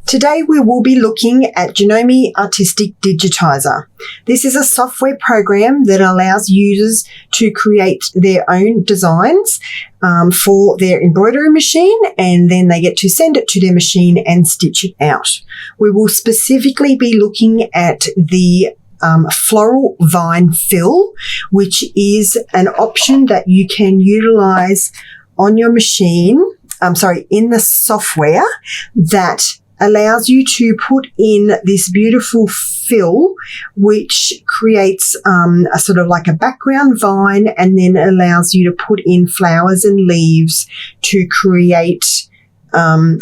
Today we will be looking at Janome Artistic Digitizer. This is a software program that allows users to create their own designs for their embroidery machine, and then they get to send it to their machine and stitch it out. We will specifically be looking at the Floral Vine Fill, which is an option that you can utilize on your machine, in the software that allows you to put in this beautiful fill, which creates a sort of like a background vine, and then allows you to put in flowers and leaves to create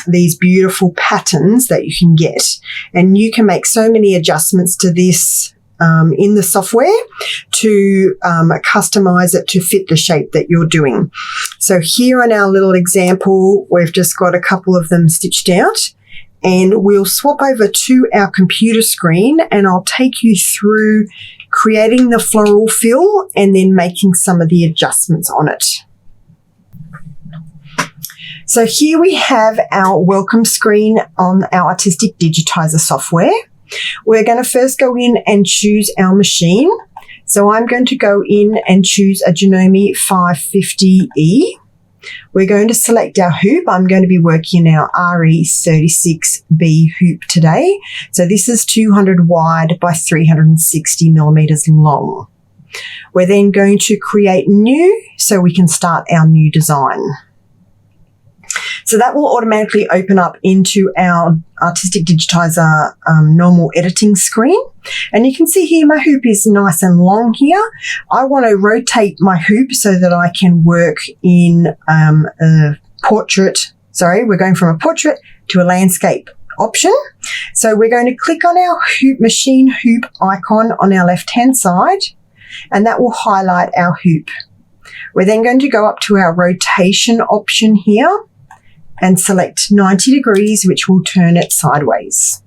these beautiful patterns that you can get. And you can make so many adjustments to this in the software to customize it to fit the shape that you're doing. So here in our little example, we've just got a couple of them stitched out. And we'll swap over to our computer screen, and I'll take you through creating the floral fill and then making some of the adjustments on it. So here we have our welcome screen on our Artistic Digitizer software. We're going to first go in and choose our machine. So I'm going to go in and choose a Janome 550E. We're going to select our hoop. I'm going to be working our RE36B hoop today. So this is 200 wide by 360 millimeters long. We're then going to create new so we can start our new design. So that will automatically open up into our Artistic Digitizer normal editing screen. And you can see here my hoop is nice and long here. I want to rotate my hoop so that I can work in a portrait. Sorry, we're going from a portrait to a landscape option. So we're going to click on our hoop machine hoop icon on our left-hand side, and that will highlight our hoop. We're then going to go up to our rotation option here and select 90 degrees, which will turn it sideways.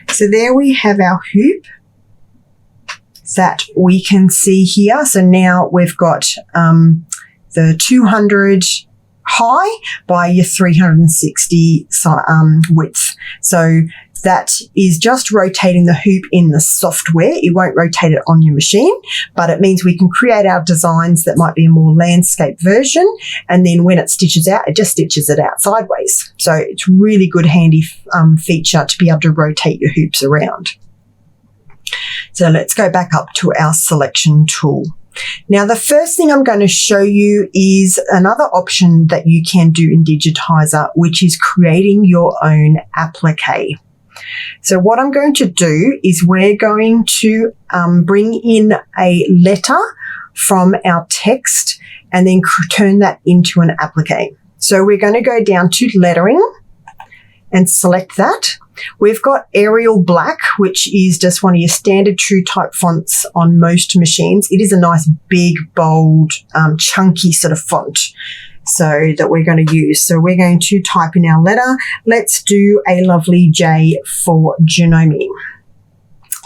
So there we have our hoop that we can see here. So now we've got the 200 high by your 360 width. So that is just rotating the hoop in the software. It won't rotate it on your machine, but it means we can create our designs that might be a more landscape version. And then when it stitches out, it just stitches it out sideways. So it's really good, handy feature to be able to rotate your hoops around. So let's go back up to our selection tool. Now, the first thing I'm going to show you is another option that you can do in Digitizer, which is creating your own applique. So what I'm going to do is we're going to bring in a letter from our text and then turn that into an applique. So we're going to go down to lettering and select that. We've got Arial Black, which is just one of your standard true type fonts on most machines. It is a nice big, bold, chunky sort of font so that we're going to use. So we're going to type in our letter. Let's do a lovely J for Janome.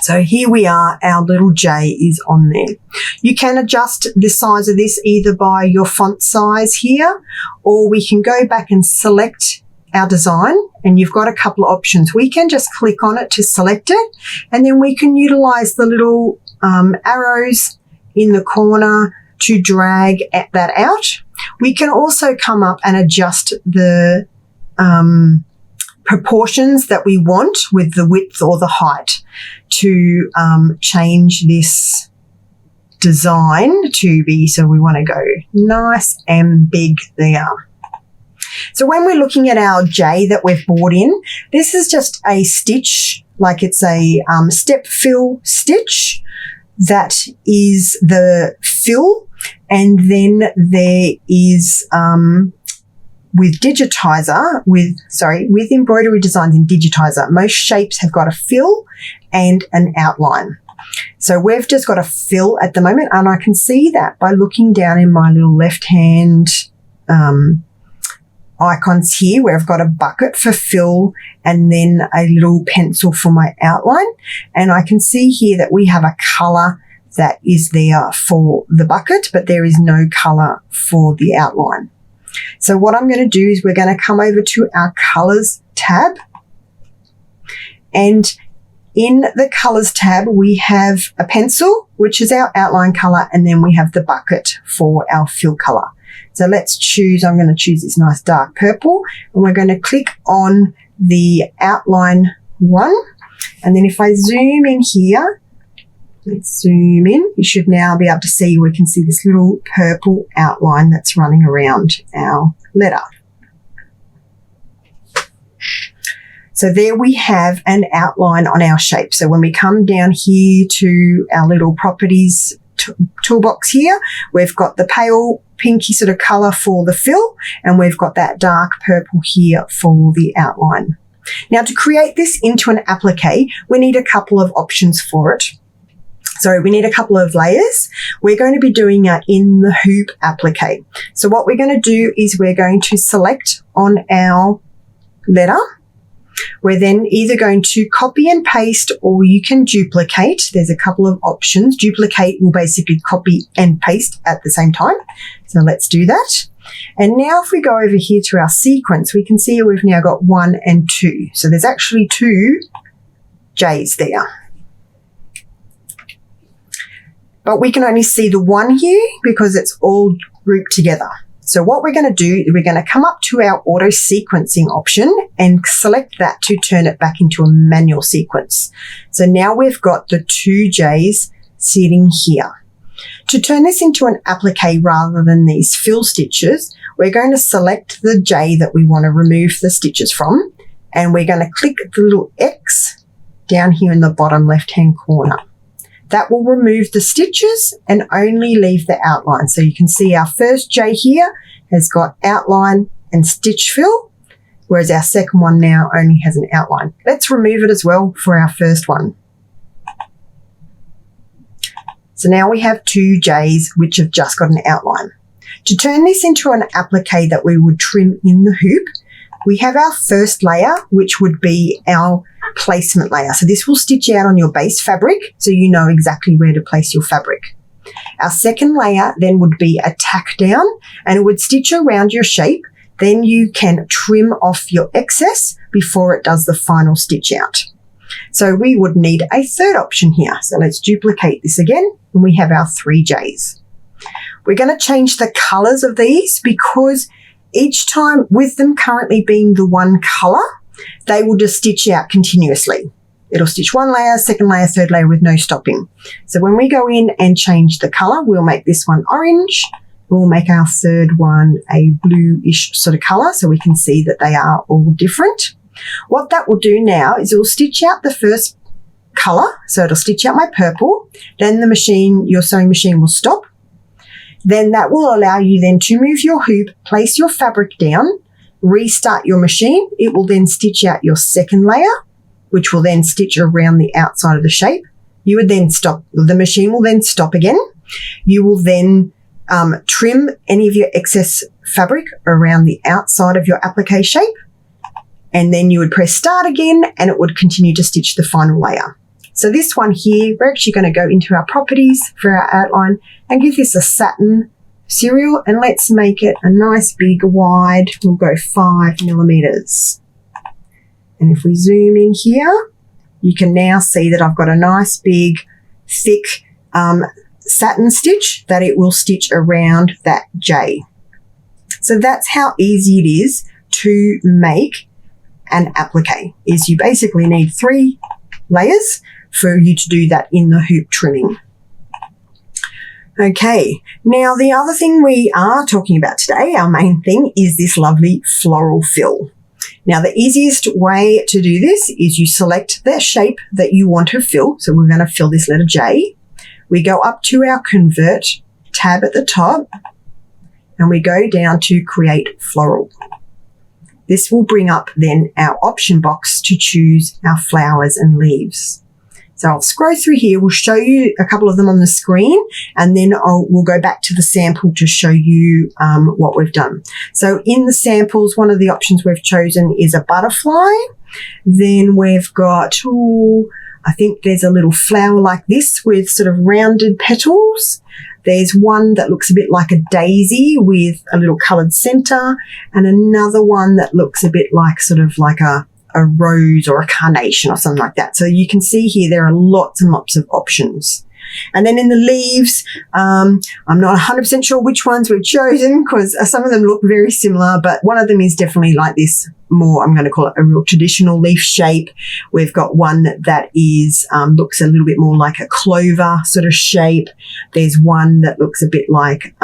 So here we are, our little J is on there. You can adjust the size of this either by your font size here, or we can go back and select our design, and you've got a couple of options. We can just click on it to select it, and then we can utilize the little arrows in the corner to drag that out. We can also come up and adjust the proportions that we want with the width or the height to change this design to be, so we want to go nice and big there. So when we're looking at our J that we've brought in, this is just a stitch, like it's a step fill stitch. That is the fill. And then there is, with Digitizer, with embroidery designs in Digitizer, most shapes have got a fill and an outline. So we've just got a fill at the moment, and I can see that by looking down in my little left-hand icons here, where I've got a bucket for fill and then a little pencil for my outline. And I can see here that we have a colour that is there for the bucket, but there is no colour for the outline. So what I'm going to do is we're going to come over to our colours tab, And in the colors tab, we have a pencil, which is our outline color, and then we have the bucket for our fill color. So let's choose, I'm going to choose this nice dark purple, and we're going to click on the outline one. And then if I zoom in here, let's zoom in, you should now be able to see, we can see this little purple outline that's running around our letter. So there we have an outline on our shape. So when we come down here to our little properties toolbox here, we've got the pale pinky sort of colour for the fill, and we've got that dark purple here for the outline. Now, to create this into an applique, we need a couple of options for it. So we need a couple of layers. We're going to be doing it in the hoop applique. So what we're going to do is we're going to select on our letter. We're then either going to copy and paste, or you can duplicate. There's a couple of options. Duplicate will basically copy and paste at the same time. So let's do that. And now if we go over here to our sequence, we can see we've now got 1 and 2. So there's actually 2 J's there. But we can only see the 1 here because it's all grouped together. So what we're going to do is we're going to come up to our auto sequencing option and select that to turn it back into a manual sequence. So now we've got the 2 J's sitting here. To turn this into an applique rather than these fill stitches, we're going to select the J that we want to remove the stitches from, and we're going to click the little X down here in the bottom left-hand corner. That will remove the stitches and only leave the outline. So you can see our first J here has got outline and stitch fill, whereas our second one now only has an outline. Let's remove it as well for our first one. So now we have 2 J's which have just got an outline. To turn this into an applique that we would trim in the hoop, we have our first layer, which would be our placement layer. So this will stitch out on your base fabric, so you know exactly where to place your fabric. Our second layer then would be a tack down, and it would stitch around your shape. Then you can trim off your excess before it does the final stitch out. So we would need a third option here. So let's duplicate this again, and we have our 3 J's. We're going to change the colors of these because each time, with them currently being the one color, they will just stitch out continuously. It'll stitch 1 layer, second layer, third layer with no stopping. So when we go in and change the color, we'll make this one orange. We'll make our third one a bluish sort of color so we can see that they are all different. What that will do now is it will stitch out the first color. So it'll stitch out my purple. Then the machine, your sewing machine will stop. Then that will allow you then to move your hoop, place your fabric down, restart your machine. It will then stitch out your second layer, which will then stitch around the outside of the shape. You would then stop, the machine will then stop again. You will then trim any of your excess fabric around the outside of your applique shape. And then you would press start again and it would continue to stitch the final layer. So this one here, we're actually going to go into our properties for our outline and give this a satin serial, and let's make it a nice big wide. We'll go 5 millimeters. And if we zoom in here, you can now see that I've got a nice big thick satin stitch that it will stitch around that J. So that's how easy it is to make an applique. Is you basically need 3 layers for you to do that in the hoop trimming. Okay, now the other thing we are talking about today, our main thing, is this lovely floral fill. Now the easiest way to do this is you select the shape that you want to fill. So we're going to fill this letter J. We go up to our convert tab at the top and we go down to create floral. This will bring up then our option box to choose our flowers and leaves. So I'll scroll through here. We'll show you a couple of them on the screen, and then we'll go back to the sample to show you what we've done. So in the samples, one of the options we've chosen is a butterfly. Then we've got, I think there's a little flower like this with sort of rounded petals. There's one that looks a bit like a daisy with a little coloured centre, and another one that looks a bit like sort of like a a rose or a carnation or something like that. So you can see here there are lots and lots of options. And then in the leaves, I'm not 100% sure which ones we've chosen because some of them look very similar, but one of them is definitely like this more, I'm going to call it a real traditional leaf shape. We've got one that is looks a little bit more like a clover sort of shape. There's one that looks a bit like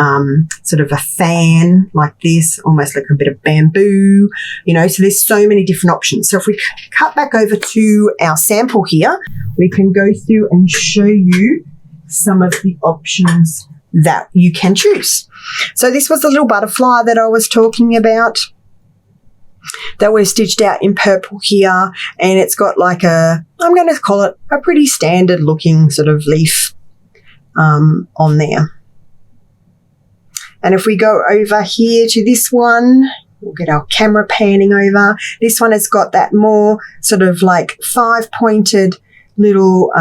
sort of a fan like this, almost like a bit of bamboo, you know, so there's so many different options. So if we cut back over to our sample here, we can go through and show you some of the options that you can choose. So this was the little butterfly that I was talking about that we've stitched out in purple here, and it's got like a, I'm going to call it a pretty standard looking sort of leaf on there. And if we go over here to this one, we'll get our camera panning over. This one has got that more sort of like 5-pointed little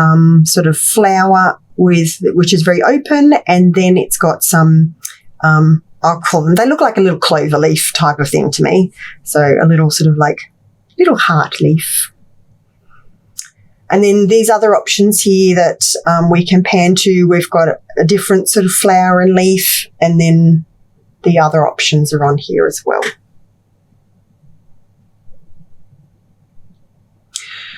sort of flower which is very open, and then it's got some, I'll call them, they look like a little clover leaf type of thing to me. So a little sort of like little heart leaf. And then these other options here that we can pan to, we've got a different sort of flower and leaf, and then the other options are on here as well.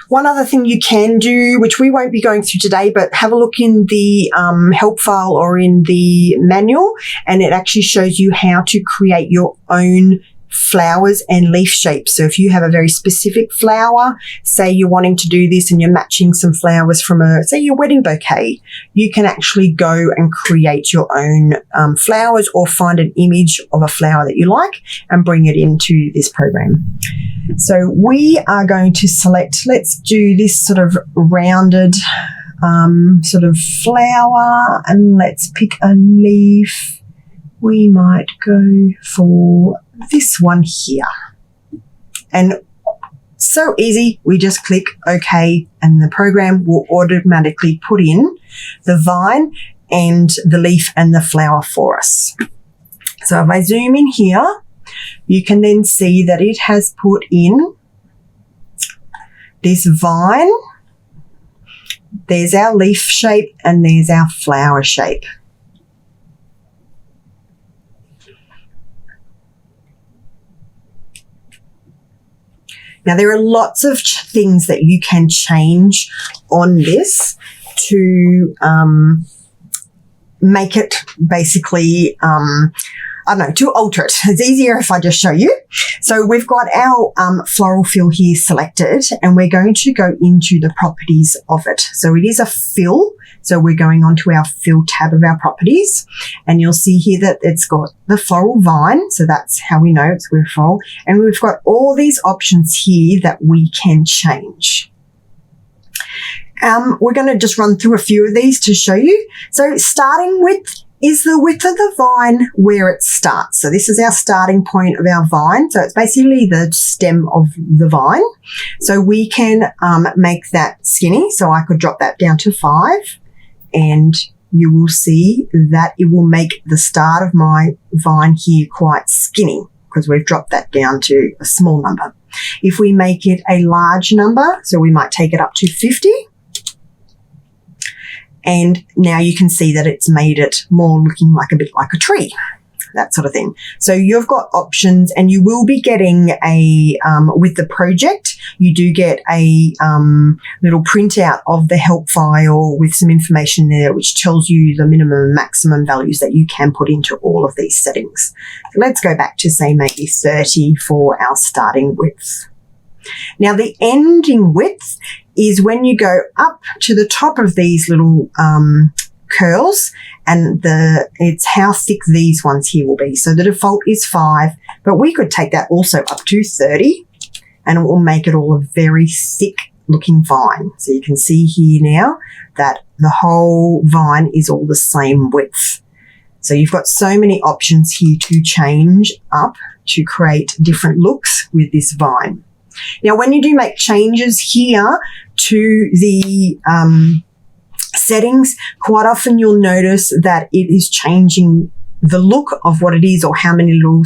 One other thing you can do, which we won't be going through today, but have a look in the help file or in the manual, and it actually shows you how to create your own flowers and leaf shapes. So if you have a very specific flower, say you're wanting to do this and you're matching some flowers from say your wedding bouquet, you can actually go and create your own flowers, or find an image of a flower that you like and bring it into this program. So we are going to select, let's do this sort of rounded sort of flower, and let's pick a leaf. We might go for this one here. And so easy, we just click OK, and the program will automatically put in the vine and the leaf and the flower for us. So if I zoom in here, you can then see that it has put in this vine. There's our leaf shape and there's our flower shape. Now, there are lots of things that you can change on this to make it basically, I don't know, to alter it. It's easier if I just show you. So we've got our floral fill here selected, and we're going to go into the properties of it. So it is a fill. So we're going on to our fill tab of our properties, and you'll see here that it's got the floral vine. So that's how we know it's with floral. And we've got all these options here that we can change. We're going to just run through a few of these to show you. So starting with is the width of the vine where it starts. So this is our starting point of our vine. So it's basically the stem of the vine. So we can make that skinny. So I could drop that down to 5, and you will see that it will make the start of my vine here quite skinny because we've dropped that down to a small number. If we make it a large number, so we might take it up to 50, and now you can see that it's made it more looking like a bit like a tree, that sort of thing. So you've got options, and you will be getting a, with the project, you do get a little printout of the help file with some information there which tells you the minimum and maximum values that you can put into all of these settings. So let's go back to say maybe 30 for our starting width. Now the ending width is when you go up to the top of these little curls, and it's how thick these ones here will be. So the default is 5, but we could take that also up to 30, and it will make it all a very thick looking vine. So you can see here now that the whole vine is all the same width. So you've got so many options here to change up to create different looks with this vine. Now, when you do make changes here to the settings, quite often you'll notice that it is changing the look of what it is or how many little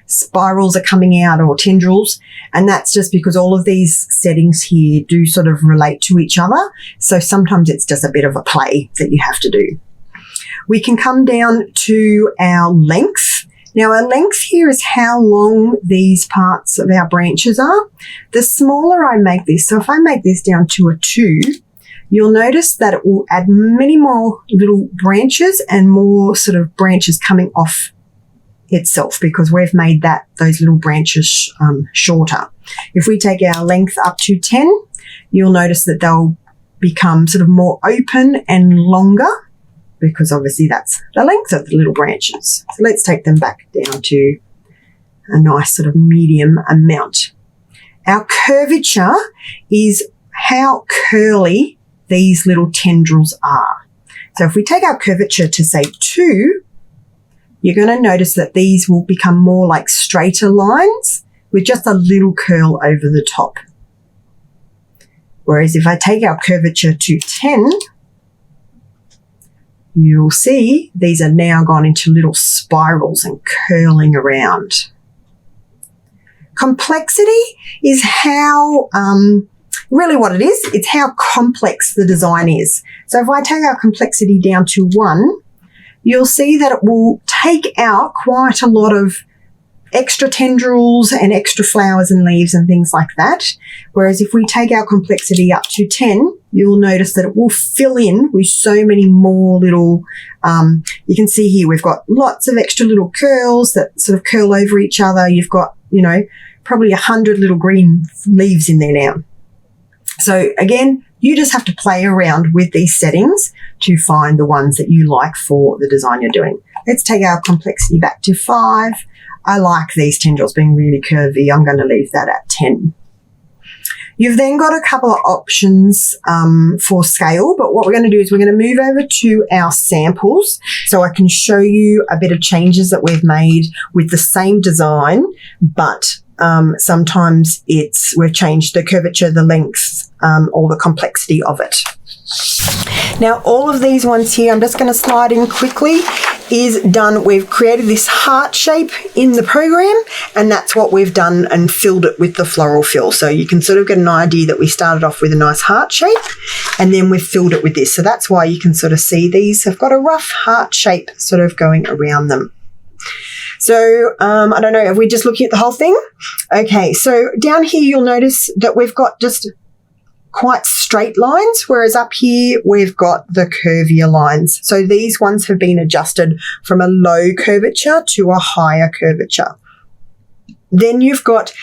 spirals are coming out or tendrils. And that's just because all of these settings here do sort of relate to each other. So sometimes it's just a bit of a play that you have to do. We can come down to our length. Now our length here is how long these parts of our branches are. The smaller I make this, so if I make this down to a 2, you'll notice that it will add many more little branches and more sort of branches coming off itself because we've made those little branches shorter. If we take our length up to 10, you'll notice that they'll become sort of more open and longer because obviously that's the length of the little branches. So let's take them back down to a nice sort of medium amount. Our curvature is how curly these little tendrils are. So if we take our curvature to say 2, you're going to notice that these will become more like straighter lines with just a little curl over the top. Whereas if I take our curvature to 10, you'll see these are now gone into little spirals and curling around. Complexity is how really what it is, it's how complex the design is. So if I take our complexity down to 1, you'll see that it will take out quite a lot of extra tendrils and extra flowers and leaves and things like that. Whereas if we take our complexity up to 10, you'll notice that it will fill in with so many more little, you can see here we've got lots of extra little curls that sort of curl over each other. You've got, probably 100 little green leaves in there now. So again, you just have to play around with these settings to find the ones that you like for the design you're doing. Let's take our complexity back to 5. I like these tendrils being really curvy. I'm going to leave that at 10. You've then got a couple of options for scale, but what we're going to do is we're going to move over to our samples so I can show you a bit of changes that we've made with the same design, but sometimes we've changed the curvature, the length, or the complexity of it. Now, all of these ones here, I'm just going to slide in quickly, is done. We've created this heart shape in the program, and that's what we've done and filled it with the floral fill. So you can sort of get an idea that we started off with a nice heart shape, and then we've filled it with this. So that's why you can sort of see these have got a rough heart shape sort of going around them. So, I don't know, are we just looking at the whole thing? Okay, so down here you'll notice that we've got just quite straight lines, whereas up here we've got the curvier lines. So these ones have been adjusted from a low curvature to a higher curvature. Then you've got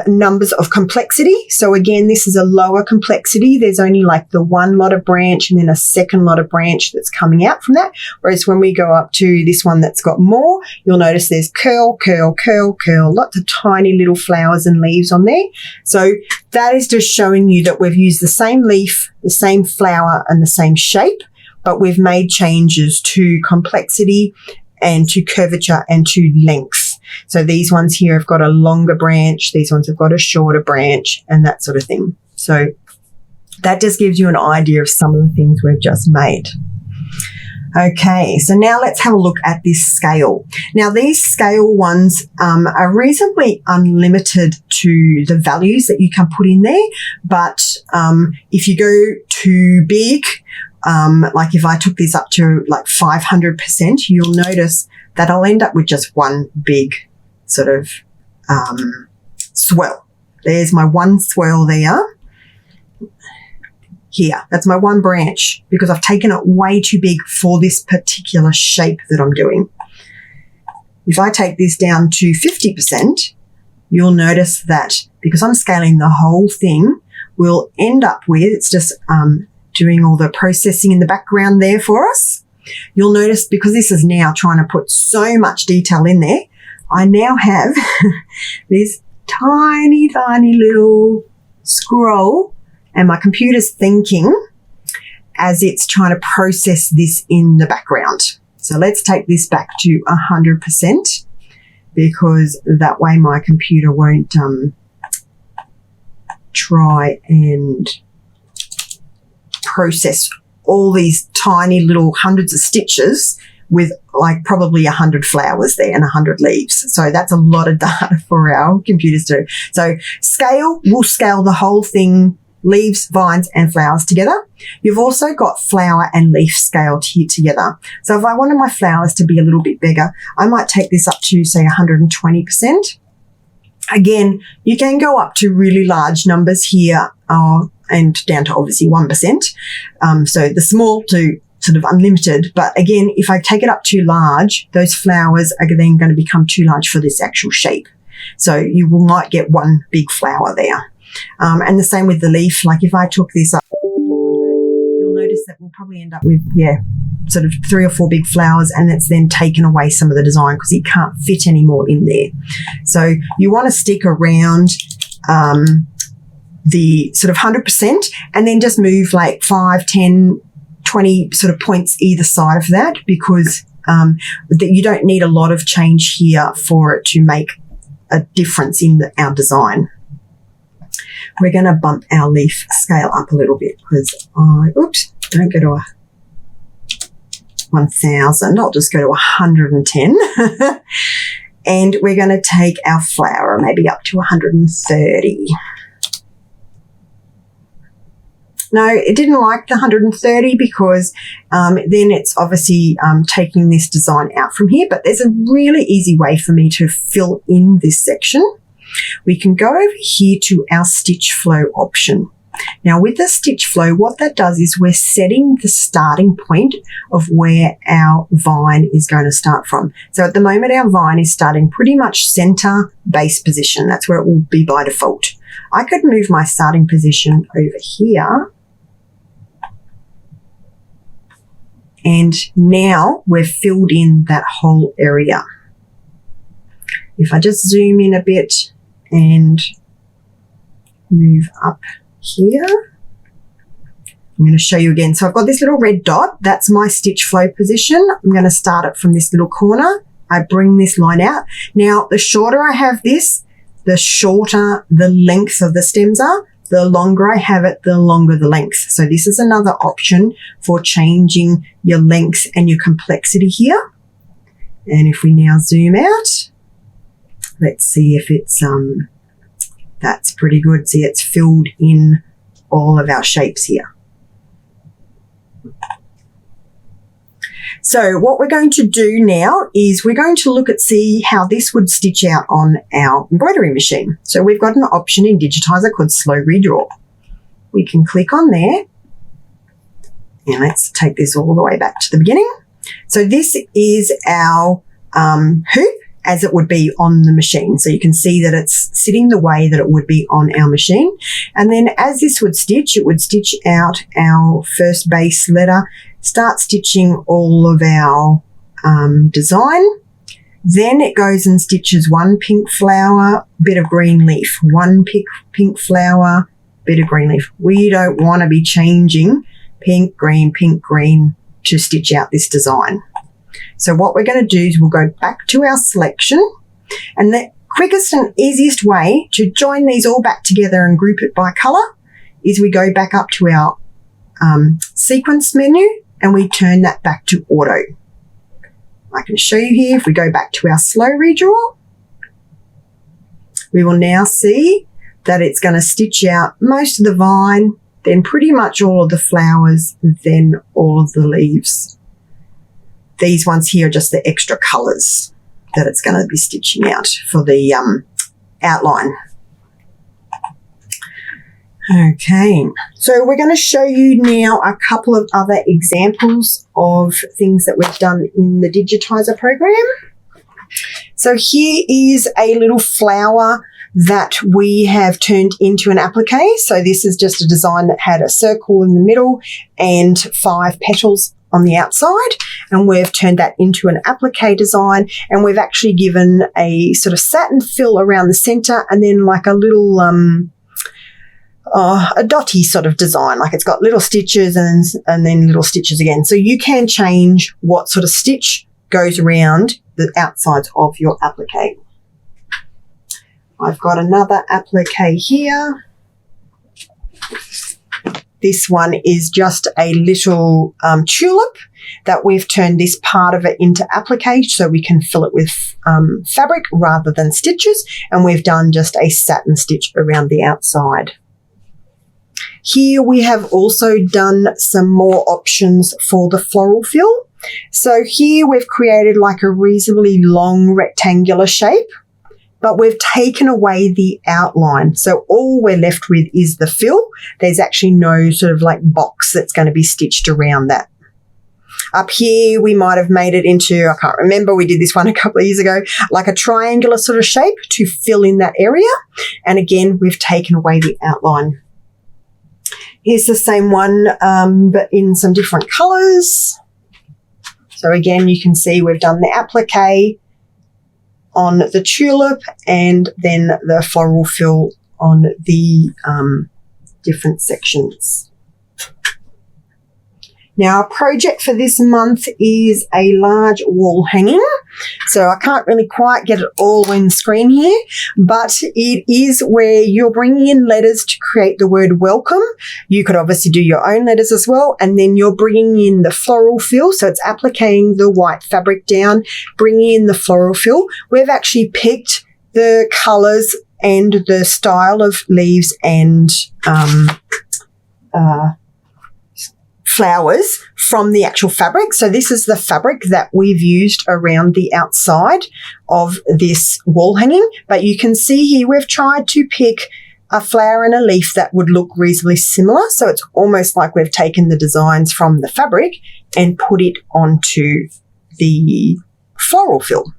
numbers of complexity. So again, this is a lower complexity. There's only like the one lot of branch and then a second lot of branch that's coming out from that. Whereas when we go up to this one that's got more, you'll notice there's curl, curl, curl, curl, lots of tiny little flowers and leaves on there. So that is just showing you that we've used the same leaf, the same flower and the same shape, but we've made changes to complexity and to curvature and to length. So these ones here have got a longer branch, these ones have got a shorter branch and that sort of thing. So that just gives you an idea of some of the things we've just made. Okay, so now let's have a look at this scale. Now these scale ones are reasonably unlimited to the values that you can put in there, but if you go too big, like if I took this up to like 500%, you'll notice that I'll end up with just one big sort of swirl. There's my one swirl there. Here, that's my one branch because I've taken it way too big for this particular shape that I'm doing. If I take this down to 50%, you'll notice that because I'm scaling the whole thing, we'll end up with, it's just doing all the processing in the background there for us. You'll notice because this is now trying to put so much detail in there, I now have this tiny, tiny little scroll and my computer's thinking as it's trying to process this in the background. So let's take this back to 100% because that way my computer won't try and process all these tiny little hundreds of stitches with like probably 100 flowers there and 100 leaves. So that's a lot of data for our computers to do. So scale, we'll scale the whole thing, leaves, vines, and flowers together. You've also got flower and leaf scaled here together. So if I wanted my flowers to be a little bit bigger, I might take this up to, say, 120%. Again, you can go up to really large numbers here and down to obviously 1%. So the small to sort of unlimited. But again, if I take it up too large, those flowers are then going to become too large for this actual shape. So you will not get one big flower there. And the same with the leaf. Like if I took this up, you'll notice that we'll probably end up with, sort of 3 or 4 big flowers, and it's then taken away some of the design because it can't fit anymore in there. So you want to stick around the sort of 100% and then just move like 5, 10, 20 sort of points either side of that, because you don't need a lot of change here for it to make a difference in our design. We're going to bump our leaf scale up a little bit because don't go to 1,000. I'll just go to 110. And we're going to take our flower maybe up to 130. No, it didn't like the 130 because then it's obviously taking this design out from here. But there's a really easy way for me to fill in this section. We can go over here to our stitch flow option. Now with the stitch flow, what that does is we're setting the starting point of where our vine is going to start from. So at the moment, our vine is starting pretty much center base position. That's where it will be by default. I could move my starting position over here. And now we've filled in that whole area. If I just zoom in a bit and move up here, I'm going to show you again. So I've got this little red dot. That's my stitch flow position. I'm going to start it from this little corner. I bring this line out. Now, the shorter I have this, the shorter the length of the stems are. The longer I have it, the longer the length. So this is another option for changing your length and your complexity here. And if we now zoom out, let's see if it's, that's pretty good. See, it's filled in all of our shapes here. So what we're going to do now is we're going to look at see how this would stitch out on our embroidery machine. So we've got an option in Digitizer called Slow Redraw. We can click on there and let's take this all the way back to the beginning. So this is our hoop as it would be on the machine. So you can see that it's sitting the way that it would be on our machine. And then as this would stitch, it would stitch out our first base letter, start stitching all of our design. Then it goes and stitches one pink flower, bit of green leaf, one pink flower, bit of green leaf. We don't want to be changing pink, green to stitch out this design. So what we're going to do is we'll go back to our selection, and the quickest and easiest way to join these all back together and group it by colour is we go back up to our sequence menu and we turn that back to auto. I can show you here. If we go back to our slow redraw, we will now see that it's going to stitch out most of the vine, then pretty much all of the flowers, then all of the leaves. These ones here are just the extra colours that it's going to be stitching out for the outline. Okay, so we're going to show you now a couple of other examples of things that we've done in the Digitizer program. So here is a little flower that we have turned into an applique. So this is just a design that had a circle in the middle and 5 petals on the outside, and we've turned that into an applique design, and we've actually given a sort of satin fill around the center and then like a little a dotty sort of design, like it's got little stitches and then little stitches again. So you can change what sort of stitch goes around the outsides of your applique. I've got another applique here. This one is just a little tulip that we've turned this part of it into applique so we can fill it with fabric rather than stitches, and we've done just a satin stitch around the outside. Here we have also done some more options for the floral fill. So here we've created like a reasonably long rectangular shape, but we've taken away the outline. So all we're left with is the fill. There's actually no sort of like box that's going to be stitched around that. Up here, we might have made it into, I can't remember, we did this one a couple of years ago, like a triangular sort of shape to fill in that area. And again, we've taken away the outline. Here's the same one, but in some different colours. So again, you can see we've done the applique on the tulip and then the floral fill on the different sections. Now, our project for this month is a large wall hanging. So I can't really quite get it all in screen here, but it is where you're bringing in letters to create the word welcome. You could obviously do your own letters as well, and then you're bringing in the floral fill. So it's appliquing the white fabric down, bringing in the floral fill. We've actually picked the colours and the style of leaves and flowers from the actual fabric. So this is the fabric that we've used around the outside of this wall hanging. But you can see here we've tried to pick a flower and a leaf that would look reasonably similar. So it's almost like we've taken the designs from the fabric and put it onto the floral fill.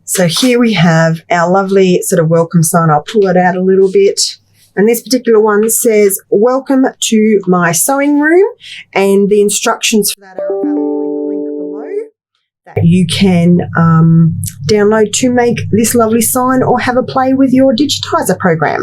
So here we have our lovely sort of welcome sign. I'll pull it out a little bit. And this particular one says, welcome to my sewing room. And the instructions for that are available in the link below that you can download to make this lovely sign or have a play with your Digitizer program.